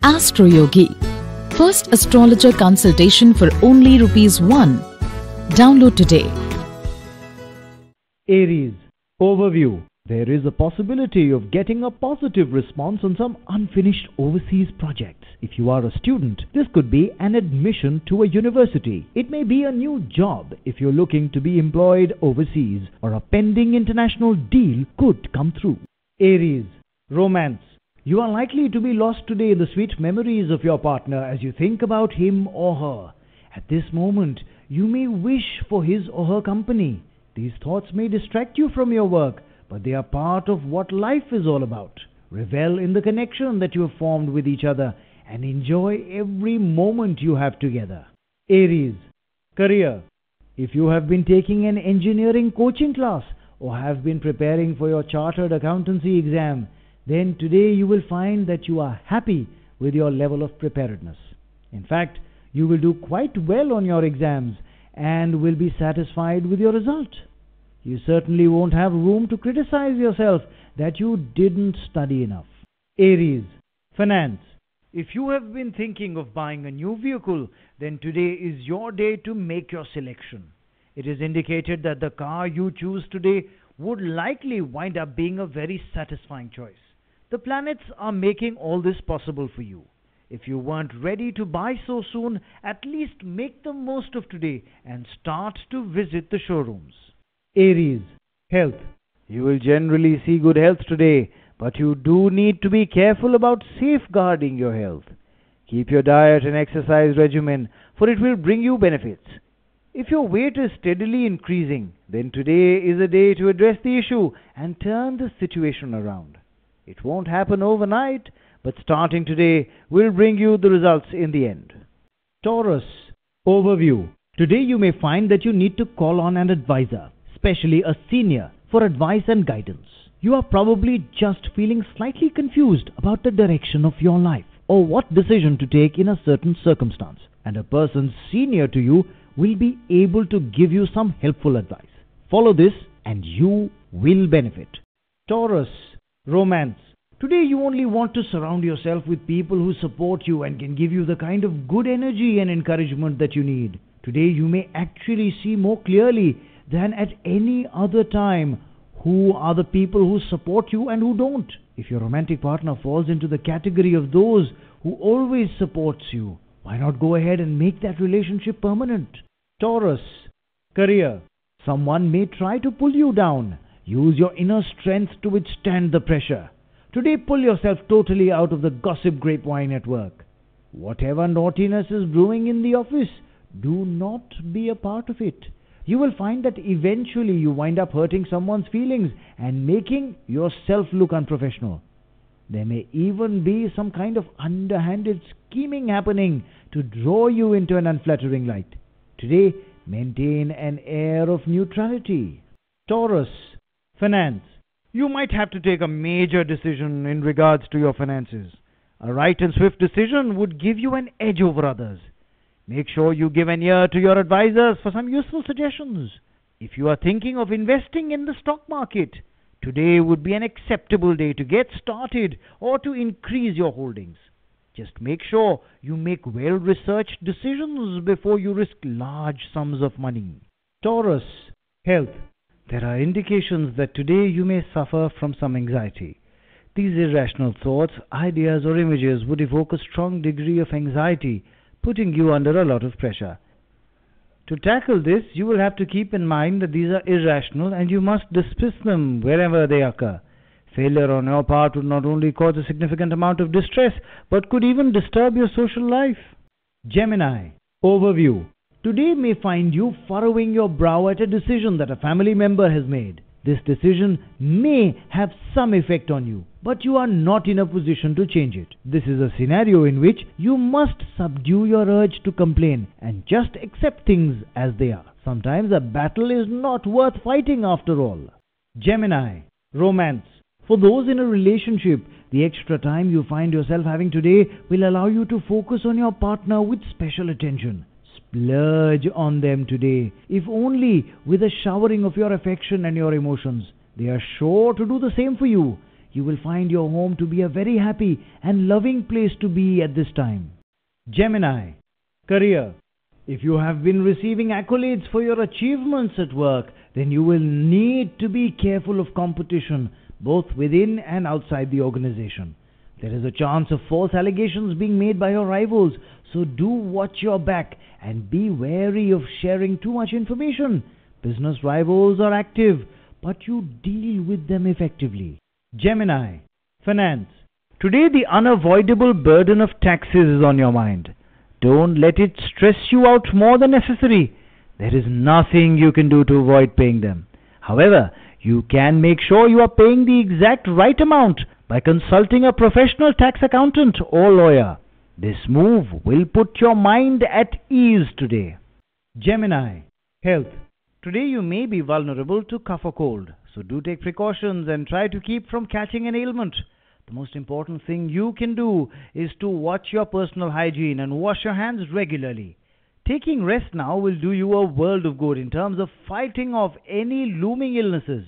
Astroyogi. First astrologer consultation for only ₹1. Download today. Aries. Overview. There is a possibility of getting a positive response on some unfinished overseas projects. If you are a student, this could be an admission to a university. It may be a new job if you're looking to be employed overseas, or a pending international deal could come through. Aries. Romance. You are likely to be lost today in the sweet memories of your partner as you think about him or her. At this moment, you may wish for his or her company. These thoughts may distract you from your work, but they are part of what life is all about. Revel in the connection that you have formed with each other and enjoy every moment you have together. Aries. Career. If you have been taking an engineering coaching class or have been preparing for your chartered accountancy exam, then today you will find that you are happy with your level of preparedness. In fact, you will do quite well on your exams and will be satisfied with your result. You certainly won't have room to criticize yourself that you didn't study enough. Aries. Finance. If you have been thinking of buying a new vehicle, then today is your day to make your selection. It is indicated that the car you choose today would likely wind up being a very satisfying choice. The planets are making all this possible for you. If you weren't ready to buy so soon, at least make the most of today and start to visit the showrooms. Aries. Health. You will generally see good health today, but you do need to be careful about safeguarding your health. Keep your diet and exercise regimen, for it will bring you benefits. If your weight is steadily increasing, then today is a day to address the issue and turn the situation around. It won't happen overnight, but starting today will bring you the results in the end. Taurus. Overview. Today you may find that you need to call on an advisor, especially a senior, for advice and guidance. You are probably just feeling slightly confused about the direction of your life or what decision to take in a certain circumstance, and a person senior to you will be able to give you some helpful advice. Follow this and you will benefit. Taurus. Romance. Today you only want to surround yourself with people who support you and can give you the kind of good energy and encouragement that you need. Today you may actually see more clearly than at any other time who are the people who support you and who don't. If your romantic partner falls into the category of those who always supports you, why not go ahead and make that relationship permanent? Taurus. Career. Someone may try to pull you down. Use your inner strength to withstand the pressure. Today pull yourself totally out of the gossip grapevine at work. Whatever naughtiness is brewing in the office, do not be a part of it. You will find that eventually you wind up hurting someone's feelings and making yourself look unprofessional. There may even be some kind of underhanded scheming happening to draw you into an unflattering light. Today, maintain an air of neutrality. Taurus. Finance. You might have to take a major decision in regards to your finances. A right and swift decision would give you an edge over others. Make sure you give an ear to your advisors for some useful suggestions. If you are thinking of investing in the stock market, today would be an acceptable day to get started or to increase your holdings. Just make sure you make well-researched decisions before you risk large sums of money. Taurus. Health. There are indications that today you may suffer from some anxiety. These irrational thoughts, ideas or images would evoke a strong degree of anxiety, putting you under a lot of pressure. To tackle this, you will have to keep in mind that these are irrational and you must dismiss them wherever they occur. Failure on your part would not only cause a significant amount of distress, but could even disturb your social life. Gemini. Overview. Today may find you furrowing your brow at a decision that a family member has made. This decision may have some effect on you, but you are not in a position to change it. This is a scenario in which you must subdue your urge to complain and just accept things as they are. Sometimes a battle is not worth fighting after all. Gemini. Romance. For those in a relationship, the extra time you find yourself having today will allow you to focus on your partner with special attention. Splurge on them today, if only with a showering of your affection and your emotions. They are sure to do the same for you. You will find your home to be a very happy and loving place to be at this time. Gemini, career. If you have been receiving accolades for your achievements at work, then you will need to be careful of competition, both within and outside the organization. There is a chance of false allegations being made by your rivals, so do watch your back and be wary of sharing too much information. Business rivals are active, but you deal with them effectively. Gemini, finance. Today the unavoidable burden of taxes is on your mind. Don't let it stress you out more than necessary. There is nothing you can do to avoid paying them. However, you can make sure you are paying the exact right amount by consulting a professional tax accountant or lawyer. This move will put your mind at ease today. Gemini, health. Today you may be vulnerable to cough or cold, so do take precautions and try to keep from catching an ailment. The most important thing you can do is to watch your personal hygiene and wash your hands regularly. Taking rest now will do you a world of good in terms of fighting off any looming illnesses.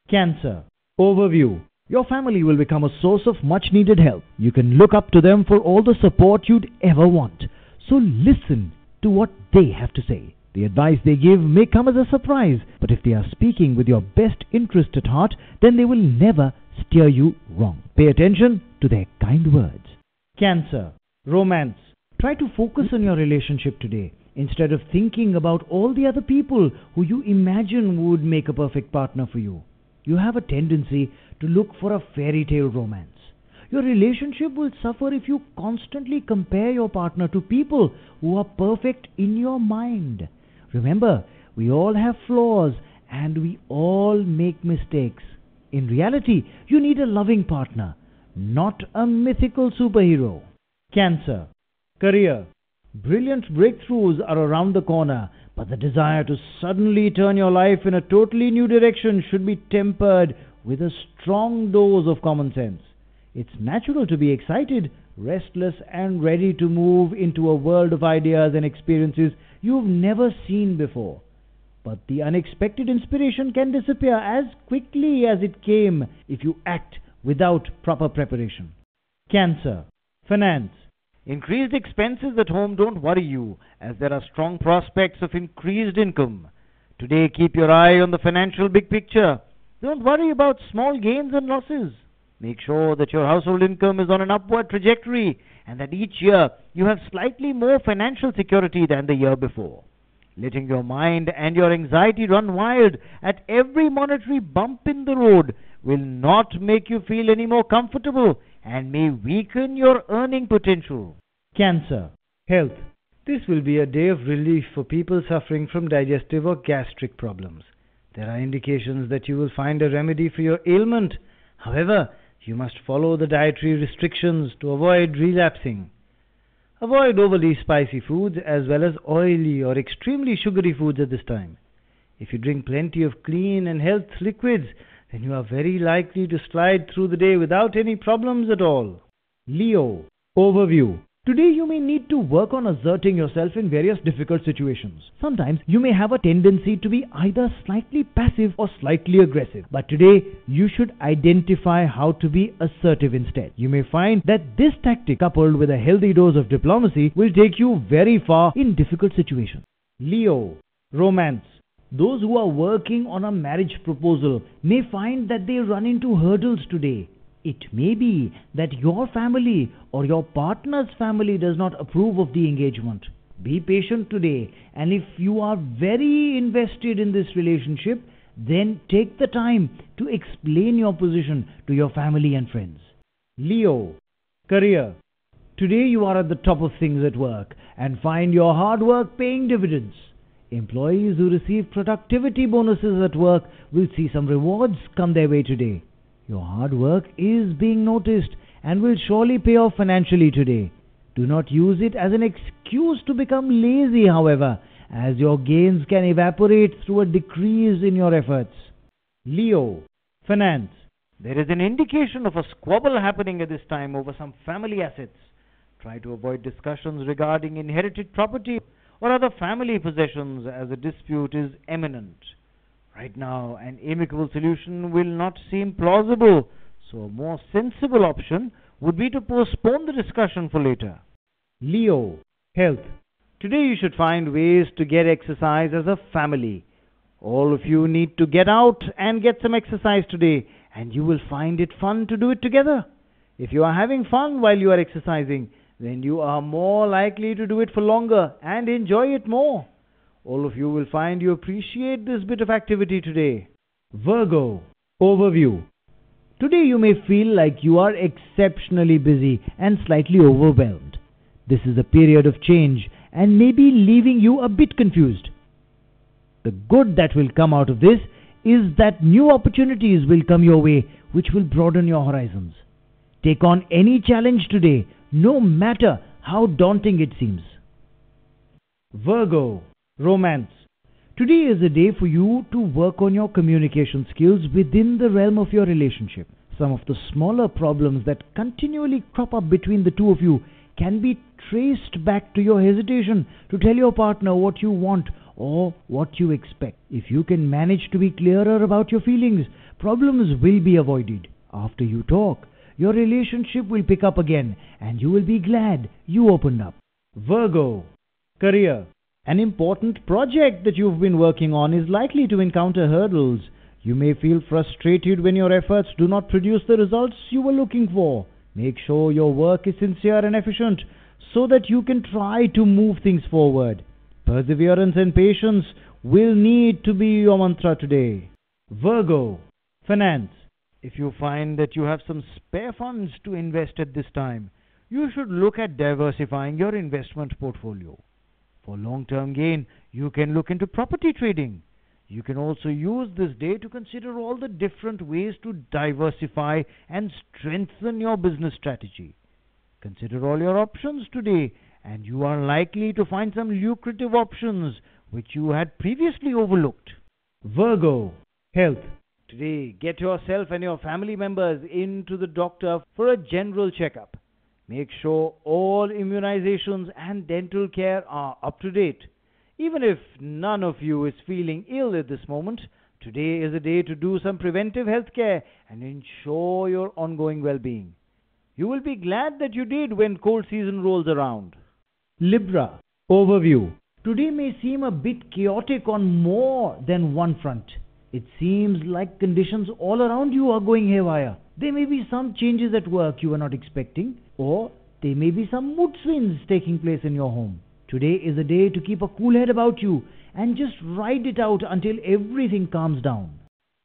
Cancer, overview. Your family will become a source of much needed help. You can look up to them for all the support you'd ever want. So listen to what they have to say. The advice they give may come as a surprise, but if they are speaking with your best interest at heart, then they will never steer you wrong. Pay attention to their kind words. Cancer, romance. Try to focus on your relationship today instead of thinking about all the other people who you imagine would make a perfect partner for you. You have a tendency to look for a fairy tale romance. Your relationship will suffer if you constantly compare your partner to people who are perfect in your mind. Remember, we all have flaws and we all make mistakes. In reality, you need a loving partner, not a mythical superhero. Cancer, career. Brilliant breakthroughs are around the corner, but the desire to suddenly turn your life in a totally new direction should be tempered with a strong dose of common sense. It's natural to be excited, restless, and ready to move into a world of ideas and experiences you've never seen before. But the unexpected inspiration can disappear as quickly as it came if you act without proper preparation. Cancer, finance. Increased expenses at home don't worry you, as there are strong prospects of increased income. Today, keep your eye on the financial big picture. Don't worry about small gains and losses. Make sure that your household income is on an upward trajectory and that each year you have slightly more financial security than the year before. Letting your mind and your anxiety run wild at every monetary bump in the road will not make you feel any more comfortable and may weaken your earning potential. Cancer, health. This will be a day of relief for people suffering from digestive or gastric problems. There are indications that you will find a remedy for your ailment. However, you must follow the dietary restrictions to avoid relapsing. Avoid overly spicy foods as well as oily or extremely sugary foods at this time. If you drink plenty of clean and health liquids, then you are very likely to slide through the day without any problems at all. Leo, overview. Today you may need to work on asserting yourself in various difficult situations. Sometimes you may have a tendency to be either slightly passive or slightly aggressive. But today you should identify how to be assertive instead. You may find that this tactic, coupled with a healthy dose of diplomacy, will take you very far in difficult situations. Leo, romance. Those who are working on a marriage proposal may find that they run into hurdles today. It may be that your family or your partner's family does not approve of the engagement. Be patient today, and if you are very invested in this relationship, then take the time to explain your position to your family and friends. Leo, career. Today you are at the top of things at work and find your hard work paying dividends. Employees who receive productivity bonuses at work will see some rewards come their way today. Your hard work is being noticed and will surely pay off financially today. Do not use it as an excuse to become lazy, however, as your gains can evaporate through a decrease in your efforts. Leo, finance. There is an indication of a squabble happening at this time over some family assets. Try to avoid discussions regarding inherited property or other family possessions as a dispute is imminent. Right now, an amicable solution will not seem plausible, So a more sensible option would be to postpone the discussion for later. Leo, health. Today you should find ways to get exercise as a family. All of you need to get out and get some exercise today, and you will find it fun to do it together. If you are having fun while you are exercising, then you are more likely to do it for longer and enjoy it more. All of you will find you appreciate this bit of activity today. Virgo, overview. Today you may feel like you are exceptionally busy and slightly overwhelmed. This is a period of change and may be leaving you a bit confused. The good that will come out of this is that new opportunities will come your way which will broaden your horizons. Take on any challenge today, no matter how daunting it seems. Virgo, romance. Today is a day for you to work on your communication skills within the realm of your relationship. Some of the smaller problems that continually crop up between the two of you can be traced back to your hesitation to tell your partner what you want or what you expect. If you can manage to be clearer about your feelings, problems will be avoided. After you talk, your relationship will pick up again and you will be glad you opened up. Virgo, career. An important project that you've been working on is likely to encounter hurdles. You may feel frustrated when your efforts do not produce the results you were looking for. Make sure your work is sincere and efficient so that you can try to move things forward. Perseverance and patience will need to be your mantra today. Virgo, finance. If you find that you have some spare funds to invest at this time, you should look at diversifying your investment portfolio. For long-term gain, you can look into property trading. You can also use this day to consider all the different ways to diversify and strengthen your business strategy. Consider all your options today, and you are likely to find some lucrative options which you had previously overlooked. Virgo, health. Today, get yourself and your family members into the doctor for a general checkup. Make sure all immunizations and dental care are up to date. Even if none of you is feeling ill at this moment, today is a day to do some preventive health care and ensure your ongoing well-being. You will be glad that you did when cold season rolls around. Libra, overview. Today may seem a bit chaotic on more than one front. It seems like conditions all around you are going haywire. There may be some changes at work you were not expecting, or there may be some mood swings taking place in your home. Today is a day to keep a cool head about you and just ride it out until everything calms down.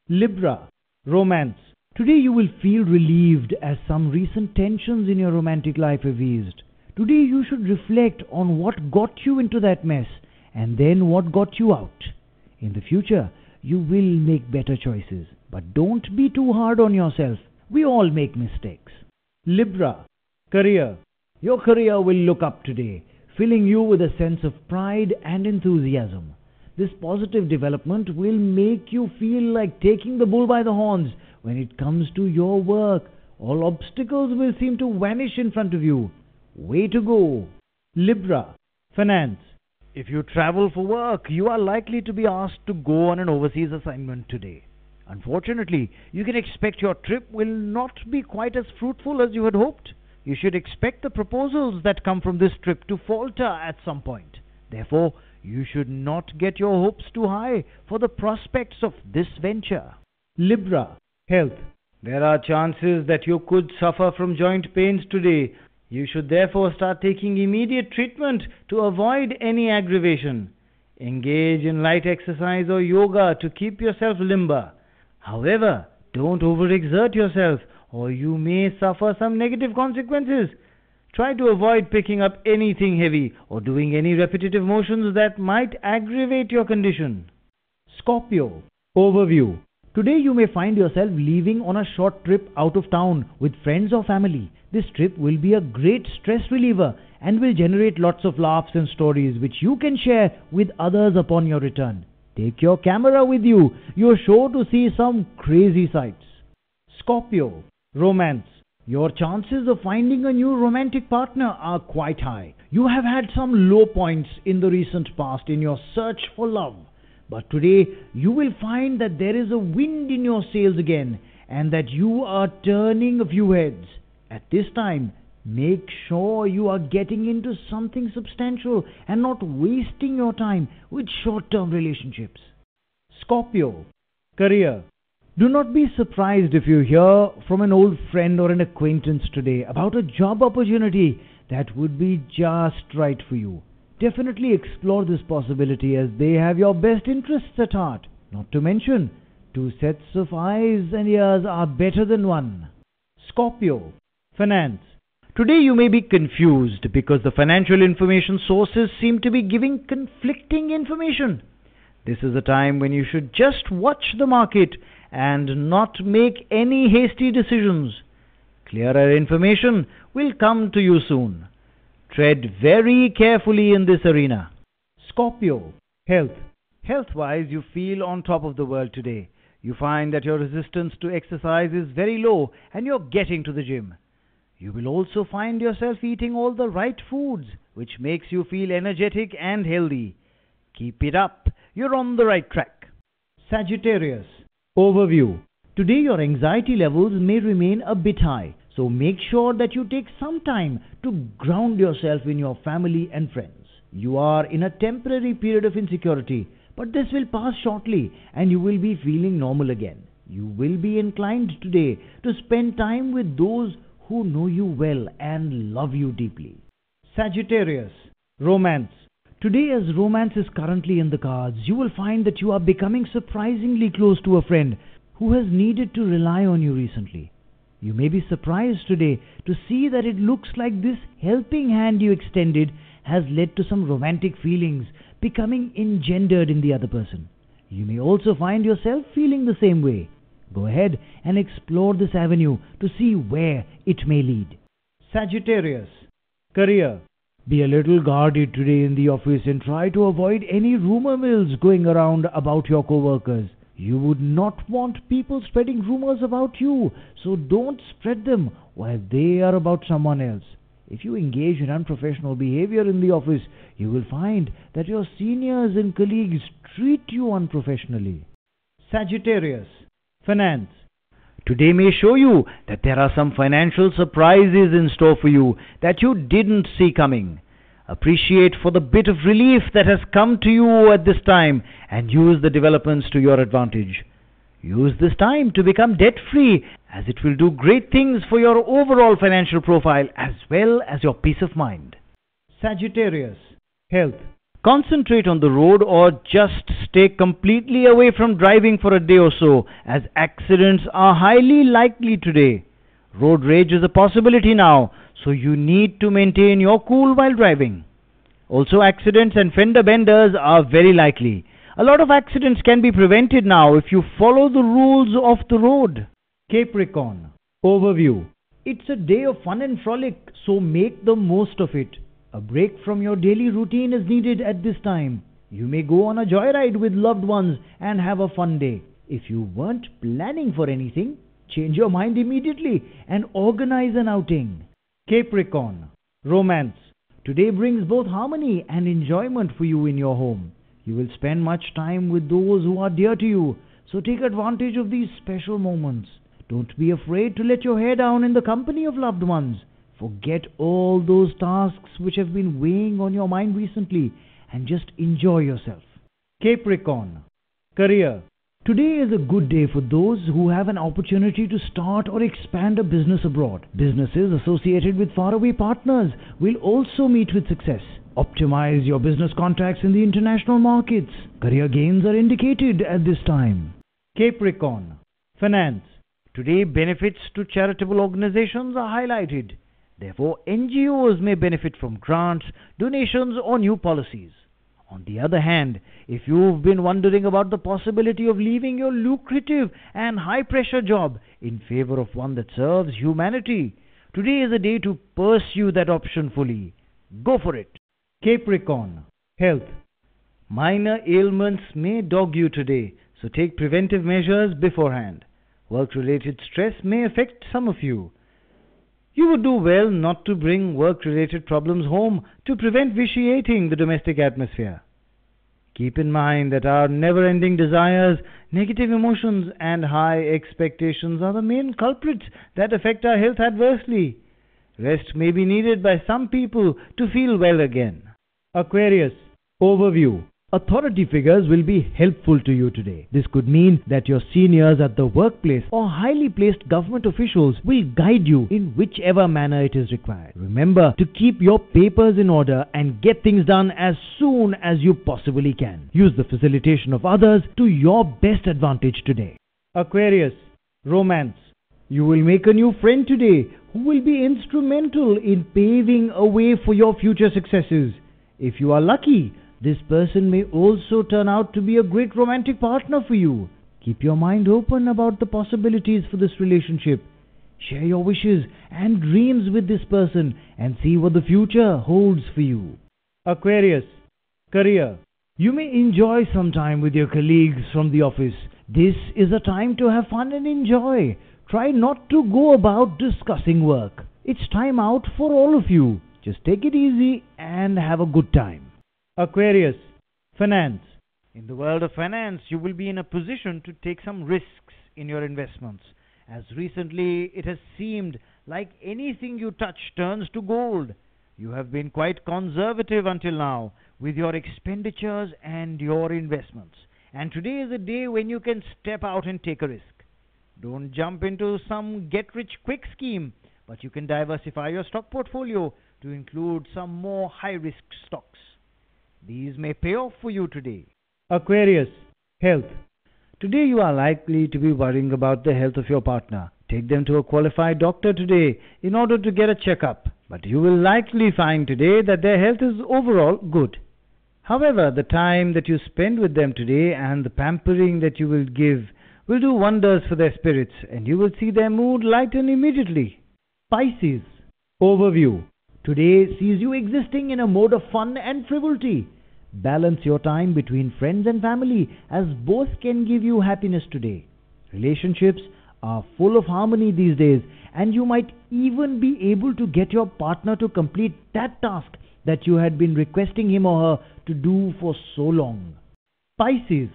Libra, romance. Today you will feel relieved as some recent tensions in your romantic life have eased. Today you should reflect on what got you into that mess and then what got you out. In the future, you will make better choices, but don't be too hard on yourself. We all make mistakes. Libra, career. Your career will look up today, filling you with a sense of pride and enthusiasm. This positive development will make you feel like taking the bull by the horns when it comes to your work. All obstacles will seem to vanish in front of you. Way to go. Libra, finance. If you travel for work, you are likely to be asked to go on an overseas assignment today. Unfortunately, you can expect your trip will not be quite as fruitful as you had hoped. You should expect the proposals that come from this trip to falter at some point. Therefore, you should not get your hopes too high for the prospects of this venture. Libra, health. There are chances that you could suffer from joint pains today. You should therefore start taking immediate treatment to avoid any aggravation. Engage in light exercise or yoga to keep yourself limber. However, don't overexert yourself or you may suffer some negative consequences. Try to avoid picking up anything heavy or doing any repetitive motions that might aggravate your condition. Scorpio, overview. Today you may find yourself leaving on a short trip out of town with friends or family. This trip will be a great stress reliever and will generate lots of laughs and stories which you can share with others upon your return. Take your camera with you. You're sure to see some crazy sights. Scorpio, romance. Your chances of finding a new romantic partner are quite high. You have had some low points in the recent past in your search for love. But today, you will find that there is a wind in your sails again, and that you are turning a few heads. At this time, make sure you are getting into something substantial and not wasting your time with short-term relationships. Scorpio, career. Do not be surprised if you hear from an old friend or an acquaintance today about a job opportunity that would be just right for you. Definitely explore this possibility as they have your best interests at heart. Not to mention, 2 sets of eyes and ears are better than 1. Scorpio, finance. Today you may be confused because the financial information sources seem to be giving conflicting information. This is a time when you should just watch the market and not make any hasty decisions. Clearer information will come to you soon. Tread very carefully in this arena. Scorpio, health. Health-wise, you feel on top of the world today. You find that your resistance to exercise is very low and you're getting to the gym. You will also find yourself eating all the right foods, which makes you feel energetic and healthy. Keep it up. You're on the right track. Sagittarius, overview. Today your anxiety levels may remain a bit high, so make sure that you take some time to ground yourself in your family and friends. You are in a temporary period of insecurity, but this will pass shortly and you will be feeling normal again. You will be inclined today to spend time with those who know you well and love you deeply. Sagittarius, romance. Today, as romance is currently in the cards, you will find that you are becoming surprisingly close to a friend who has needed to rely on you recently. You may be surprised today to see that it looks like this helping hand you extended has led to some romantic feelings becoming engendered in the other person. You may also find yourself feeling the same way. Go ahead and explore this avenue to see where it may lead. Sagittarius, career. Be a little guarded today in the office and try to avoid any rumor mills going around about your co-workers. You would not want people spreading rumors about you, so don't spread them while they are about someone else. If you engage in unprofessional behavior in the office, you will find that your seniors and colleagues treat you unprofessionally. Sagittarius, finance. Today may show you that there are some financial surprises in store for you that you didn't see coming. Appreciate for the bit of relief that has come to you at this time and use the developments to your advantage. Use this time to become debt-free, as it will do great things for your overall financial profile as well as your peace of mind. Sagittarius, health. Concentrate on the road or just stay completely away from driving for a day or so, as accidents are highly likely today. Road rage is a possibility now, so you need to maintain your cool while driving. Also, accidents and fender benders are very likely. A lot of accidents can be prevented now if you follow the rules of the road. Capricorn, overview. It's a day of fun and frolic, so make the most of it. A break from your daily routine is needed at this time. You may go on a joyride with loved ones and have a fun day. If you weren't planning for anything, change your mind immediately and organize an outing. Capricorn, romance. Today brings both harmony and enjoyment for you in your home. You will spend much time with those who are dear to you, so take advantage of these special moments. Don't be afraid to let your hair down in the company of loved ones. Forget all those tasks which have been weighing on your mind recently and just enjoy yourself. Capricorn, career. Today is a good day for those who have an opportunity to start or expand a business abroad. Businesses associated with faraway partners will also meet with success. Optimize your business contacts in the international markets. Career gains are indicated at this time. Capricorn, finance. Today, benefits to charitable organizations are highlighted. Therefore, NGOs may benefit from grants, donations, or new policies. On the other hand, if you've been wondering about the possibility of leaving your lucrative and high-pressure job in favor of one that serves humanity, today is a day to pursue that option fully. Go for it. Capricorn, health. Minor ailments may dog you today, so take preventive measures beforehand. Work-related stress may affect some of you. You would do well not to bring work-related problems home to prevent vitiating the domestic atmosphere. Keep in mind that our never-ending desires, negative emotions, and high expectations are the main culprits that affect our health adversely. Rest may be needed by some people to feel well again. Aquarius, overview. Authority figures will be helpful to you today. This could mean that your seniors at the workplace or highly placed government officials will guide you in whichever manner it is required. Remember to keep your papers in order and get things done as soon as you possibly can. Use the facilitation of others to your best advantage today. Aquarius, romance. You will make a new friend today who will be instrumental in paving a way for your future successes. If you are lucky, this person may also turn out to be a great romantic partner for you. Keep your mind open about the possibilities for this relationship. Share your wishes and dreams with this person and see what the future holds for you. Aquarius, career. You may enjoy some time with your colleagues from the office. This is a time to have fun and enjoy. Try not to go about discussing work. It's time out for all of you. Just take it easy and have a good time. Aquarius, finance. In the world of finance, you will be in a position to take some risks in your investments, as recently it has seemed like anything you touch turns to gold. You have been quite conservative until now with your expenditures and your investments, and today is a day when you can step out and take a risk. Don't jump into some get-rich-quick scheme, but you can diversify your stock portfolio to include some more high-risk stocks. These may pay off for you today. Aquarius, health. Today you are likely to be worrying about the health of your partner. Take them to a qualified doctor today in order to get a checkup. But you will likely find today that their health is overall good. However, the time that you spend with them today and the pampering that you will give will do wonders for their spirits, and you will see their mood lighten immediately. Pisces, overview. Today sees you existing in a mode of fun and frivolity. Balance your time between friends and family, as both can give you happiness today. Relationships are full of harmony these days, and you might even be able to get your partner to complete that task that you had been requesting him or her to do for so long. Pisces,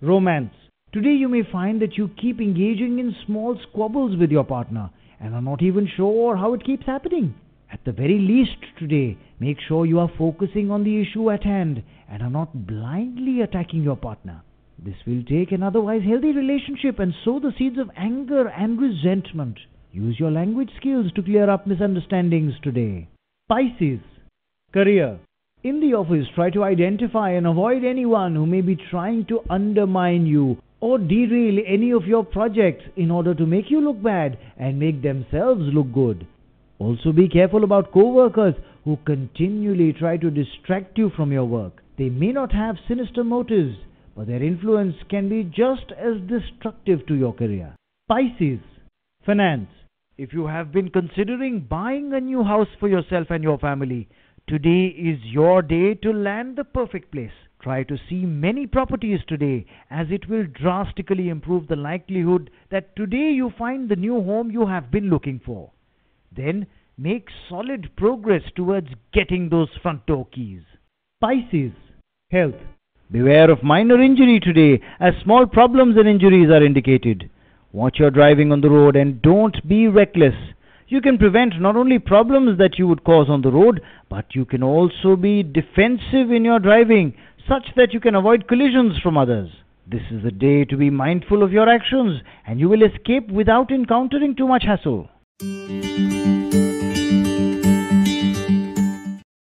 romance. Today you may find that you keep engaging in small squabbles with your partner and are not even sure how it keeps happening. At the very least today, make sure you are focusing on the issue at hand and are not blindly attacking your partner. This will take an otherwise healthy relationship and sow the seeds of anger and resentment. Use your language skills to clear up misunderstandings today. Pisces, career. In the office, try to identify and avoid anyone who may be trying to undermine you or derail any of your projects in order to make you look bad and make themselves look good. Also be careful about co-workers who continually try to distract you from your work. They may not have sinister motives, but their influence can be just as destructive to your career. Pisces, finance. If you have been considering buying a new house for yourself and your family, today is your day to land the perfect place. Try to see many properties today, as it will drastically improve the likelihood that today you find the new home you have been looking for. Then make solid progress towards getting those front door keys. Pisces, health. Beware of minor injury today, as small problems and injuries are indicated. Watch your driving on the road and don't be reckless. You can prevent not only problems that you would cause on the road, but you can also be defensive in your driving, such that you can avoid collisions from others. This is a day to be mindful of your actions, and you will escape without encountering too much hassle.